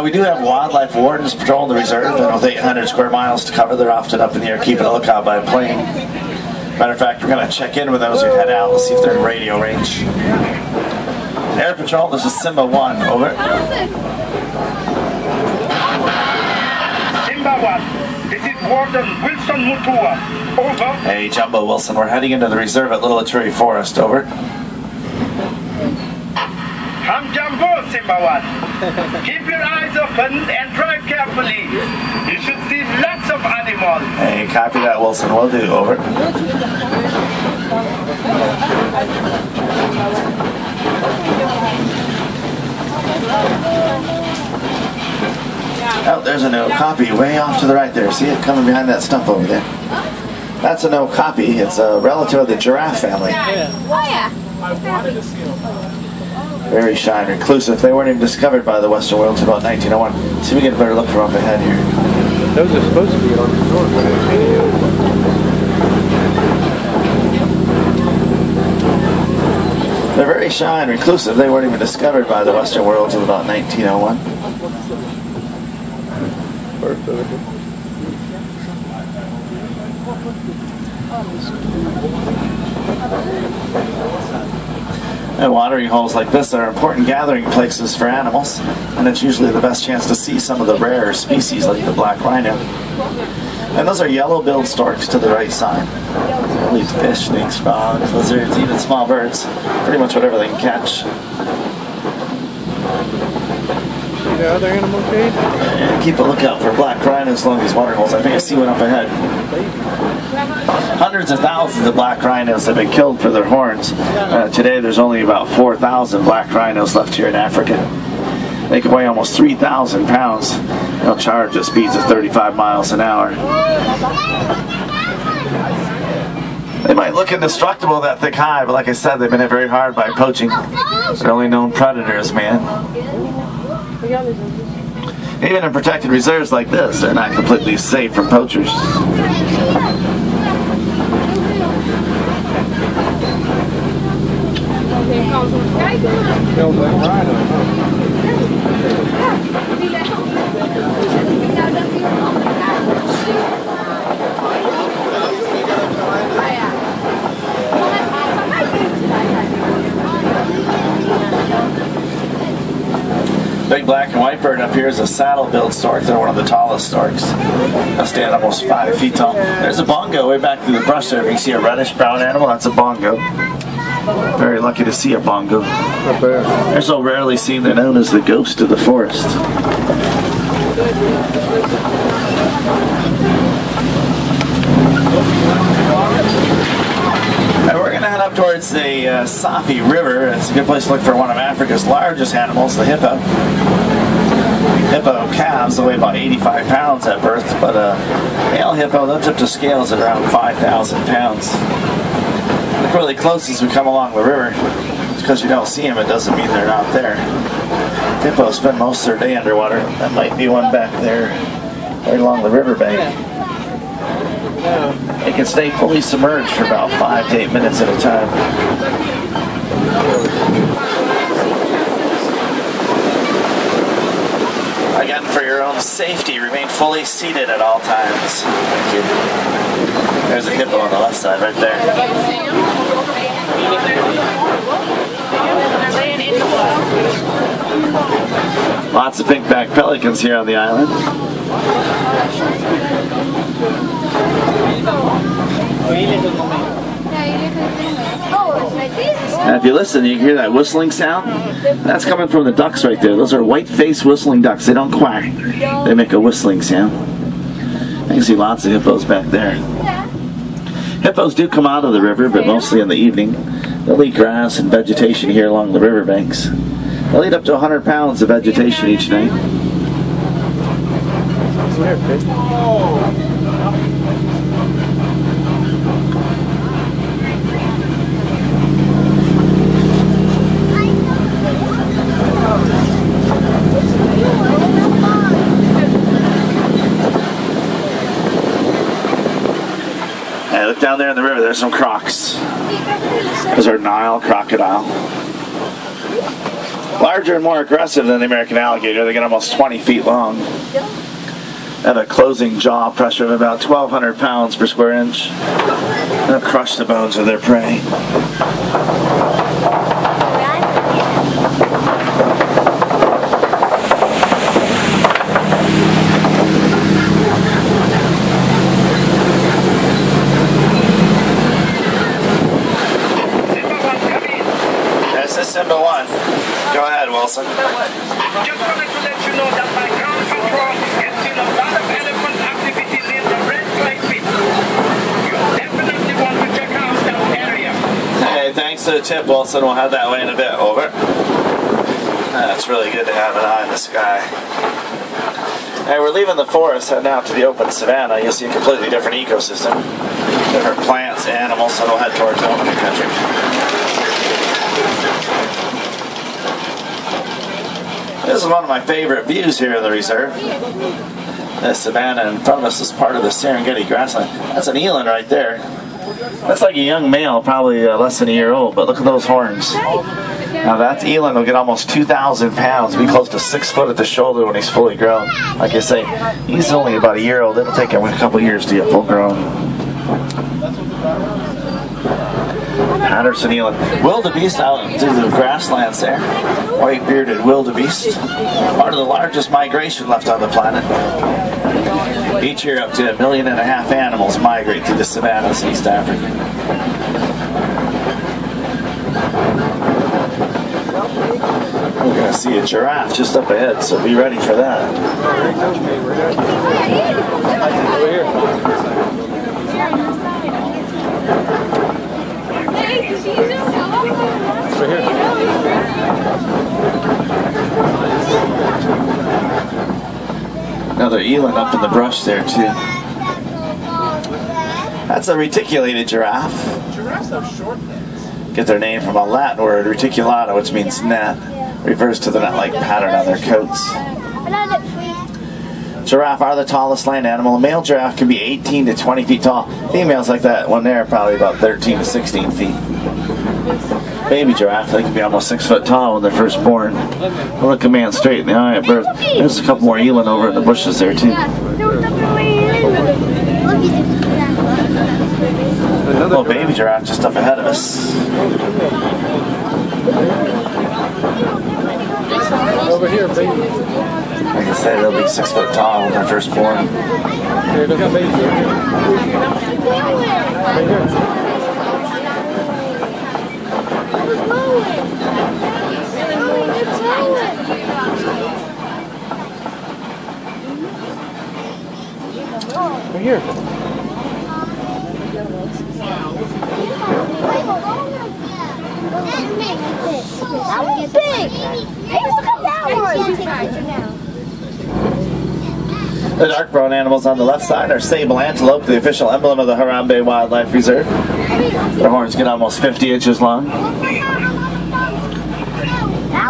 We do have wildlife wardens patrolling the reserve, and with 800 square miles to cover, they're often up in the air keeping a lookout by plane. Matter of fact, we're going to check in with those who head out. We'll see if they're in radio range. Air Patrol, this is Simba 1, over. Simba 1, this is Warden Wilson Mutua, over. Hey, Jumbo Wilson, we're heading into the reserve at Little Etruria Forest, over. I'm Jumbo, Simba 1. Keep your eyes open and drive carefully. You should see lots of animals. Hey, copy that, Wilson. Will do, over. Oh, there's a no copy way off to the right there. See it coming behind that stump over there? That's a no copy. It's a relative of the giraffe family. Oh, yeah. Very shy and reclusive. They weren't even discovered by the Western world until about 1901. See if we get a better look from up ahead here. Those are supposed to be on the shore, but they're very shy and reclusive. They weren't even discovered by the Western world until about 1901. And watering holes like this are important gathering places for animals, and it's usually the best chance to see some of the rarer species like the black rhino. And those are yellow-billed storks to the right side. They'll eat fish, snakes, frogs, lizards, even small birds. Pretty much whatever they can catch. See the other animal cage? And keep a lookout for black rhinos along these water holes. I think I see one up ahead. Hundreds of thousands of black rhinos have been killed for their horns. Today there's only about 4,000 black rhinos left here in Africa. They can weigh almost 3,000 pounds. They'll charge at speeds of 35 miles an hour. They might look indestructible with that thick hide, but like I said, they've been hit very hard by poaching. They're only known predators, man. Even in protected reserves like this, they're not completely safe from poachers. Big black and white bird up here is a saddle-billed stork. They're one of the tallest storks. They'll stand almost 5 feet tall. There's a bongo way back through the brush there. If you see a reddish-brown animal, that's a bongo. Very lucky to see a bongo. They're so rarely seen, they're known as the ghost of the forest. And we're going to head up towards the Safi River. It's a good place to look for one of Africa's largest animals, the hippo. Hippo calves weigh about 85 pounds at birth, but a male hippo, they'll tip to scales at around 5,000 pounds. Look really close as we come along the river. Just because you don't see them, it doesn't mean they're not there. Hippos spend most of their day underwater. That might be one back there, right along the riverbank. They can stay fully submerged for about 5 to 8 minutes at a time. Again, for your own safety, remain fully seated at all times. Thank you. There's a hippo on the left side right there. Lots of pink-backed pelicans here on the island. Now if you listen, you can hear that whistling sound. That's coming from the ducks right there. Those are white-faced whistling ducks. They don't quack. They make a whistling sound. I can see lots of hippos back there. Hippos do come out of the river, but mostly in the evening. They'll eat grass and vegetation here along the riverbanks. They'll eat up to 100 pounds of vegetation each night. Hey, look down there in the river, there's some crocs. Those are Nile crocodile. Larger and more aggressive than the American alligator. They get almost 20 feet long. Have a closing jaw pressure of about 1,200 pounds per square inch. They'll crush the bones of their prey. This is Simba 1. Go ahead, Wilson. Just wanted to let you know that my ground control has seen a lot of elephant activity near the red clay pit. You definitely want to check out that area. Hey, thanks for the tip, Wilson. We'll have that way in a bit. Over. It's really good to have an eye in the sky. Hey, we're leaving the forest, heading out to the open savanna. You'll see a completely different ecosystem. Different plants, animals, so we'll head towards open country. This is one of my favorite views here in the reserve. The savanna in front of us is part of the Serengeti grassland. That's an eland right there. That's like a young male, probably less than a year old, but look at those horns. Now that eland will get almost 2,000 pounds, be close to 6 foot at the shoulder when he's fully grown. Like I say, he's only about a year old. It'll take him a couple years to get full grown. Patterson eland. Wildebeest out into the grasslands there. White-bearded wildebeest. Part of the largest migration left on the planet. Each year up to 1.5 million animals migrate through the savannas in East Africa. We're going to see a giraffe just up ahead, so be ready for that. Another eland up in the brush there too. That's a reticulated giraffe. Giraffes have short necks. Get their name from a Latin word, reticulata, which means net. Refers to the net-like pattern on their coats. Giraffe are the tallest land animal. A male giraffe can be 18 to 20 feet tall. Females like that one there are probably about 13 to 16 feet. Baby giraffe, they can be almost 6 foot tall when they're first born. They'll look a man straight in the eye at birth. There's a couple more eland over in the bushes there too. Little baby giraffe just up ahead of us. Over here, baby. Like I said, they'll be 6 foot tall when they're first born. Here, look at baby. Right here. Right here. That was big! Hey, look at that one! The dark brown animals on the left side are sable antelope, the official emblem of the Harambe Wildlife Reserve. Their horns get almost 50 inches long. That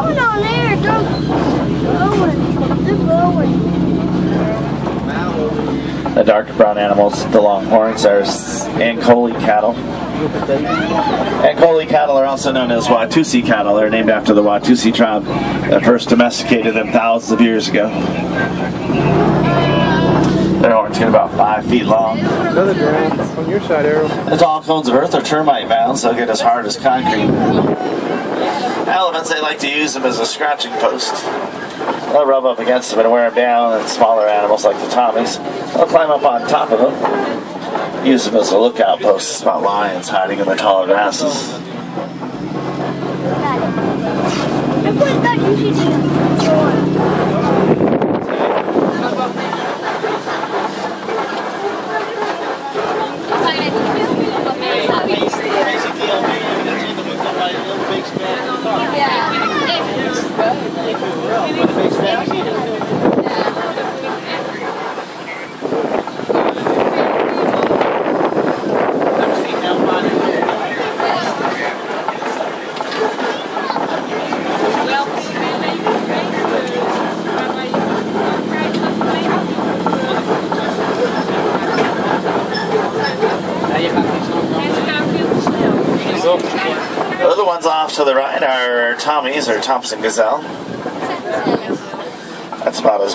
one on there, they're growing. The dark brown animals, the long horns, are Ankole cattle. Ankole cattle are also known as Watusi cattle. They're named after the Watusi tribe that first domesticated them thousands of years ago. Their horns get about 5 feet long. Another giraffe on your side, Arrow. The tall cones of earth are termite mounds. They'll get as hard as concrete. Elephants, they like to use them as a scratching post. They'll rub up against them and wear them down, and smaller animals like the Tommies, they'll climb up on top of them. Use them as a lookout post to spot lions hiding in the tall grasses. ones off to the right are Tommy's or Thompson Gazelle. That's about as